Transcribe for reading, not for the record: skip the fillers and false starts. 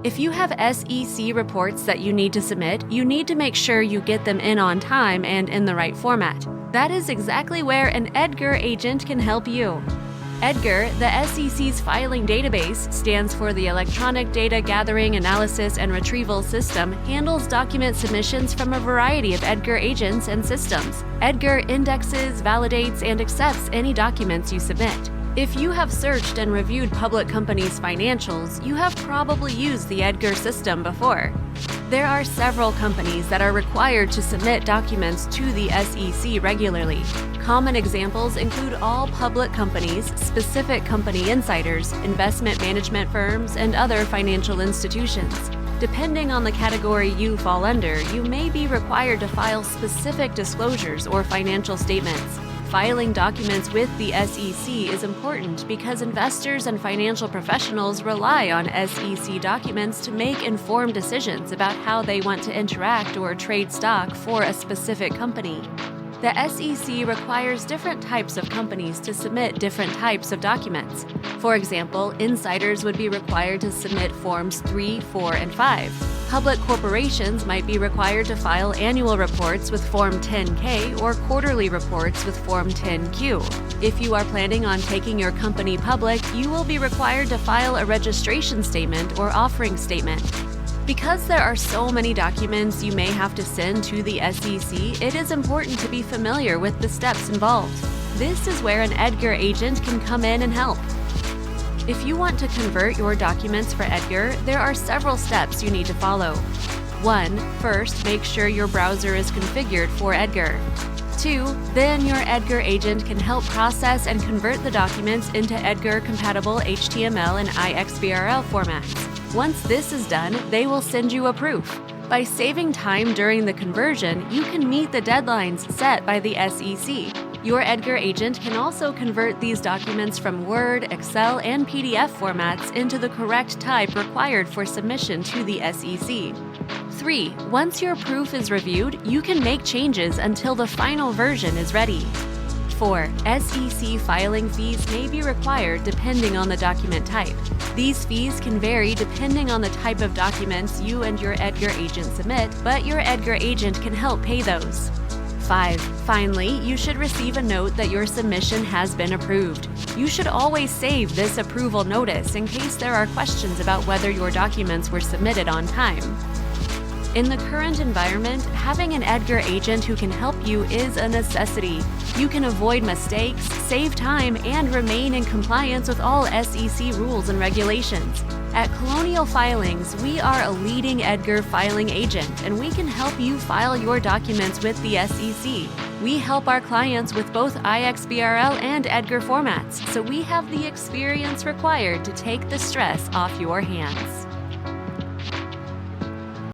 If you have SEC reports that you need to submit, you need to make sure you get them in on time and in the right format. That is exactly where an EDGAR agent can help you. EDGAR, the SEC's filing database, stands for the Electronic Data Gathering, Analysis, and Retrieval System, handles document submissions from a variety of EDGAR agents and systems. EDGAR indexes, validates, and accepts any documents you submit. If you have searched and reviewed public companies' financials, you have probably used the EDGAR system before. There are several companies that are required to submit documents to the SEC regularly. Common examples include all public companies, specific company insiders, investment management firms, and other financial institutions. Depending on the category you fall under, you may be required to file specific disclosures or financial statements. Filing documents with the SEC is important because investors and financial professionals rely on SEC documents to make informed decisions about how they want to interact or trade stock for a specific company. The SEC requires different types of companies to submit different types of documents. For example, insiders would be required to submit Forms 3, 4, and 5. Public corporations might be required to file annual reports with Form 10-K or quarterly reports with Form 10-Q. If you are planning on taking your company public, you will be required to file a registration statement or offering statement. Because there are so many documents you may have to send to the SEC, it is important to be familiar with the steps involved. This is where an EDGAR agent can come in and help. If you want to convert your documents for EDGAR, there are several steps you need to follow. 1. First, make sure your browser is configured for EDGAR. 2. Then your EDGAR agent can help process and convert the documents into EDGAR-compatible HTML and XBRL formats. Once this is done, they will send you a proof. By saving time during the conversion, you can meet the deadlines set by the SEC. Your EDGAR agent can also convert these documents from Word, Excel, and PDF formats into the correct type required for submission to the SEC. 3. Once your proof is reviewed, you can make changes until the final version is ready. 4. SEC filing fees may be required depending on the document type. These fees can vary depending on the type of documents you and your EDGAR agent submit, but your EDGAR agent can help pay those. 5. Finally, you should receive a note that your submission has been approved. You should always save this approval notice in case there are questions about whether your documents were submitted on time. In the current environment, having an EDGAR agent who can help you is a necessity. You can avoid mistakes, save time, and remain in compliance with all SEC rules and regulations. At Colonial Filings, we are a leading EDGAR filing agent, and we can help you file your documents with the SEC. We help our clients with both XBRL and EDGAR formats, so we have the experience required to take the stress off your hands.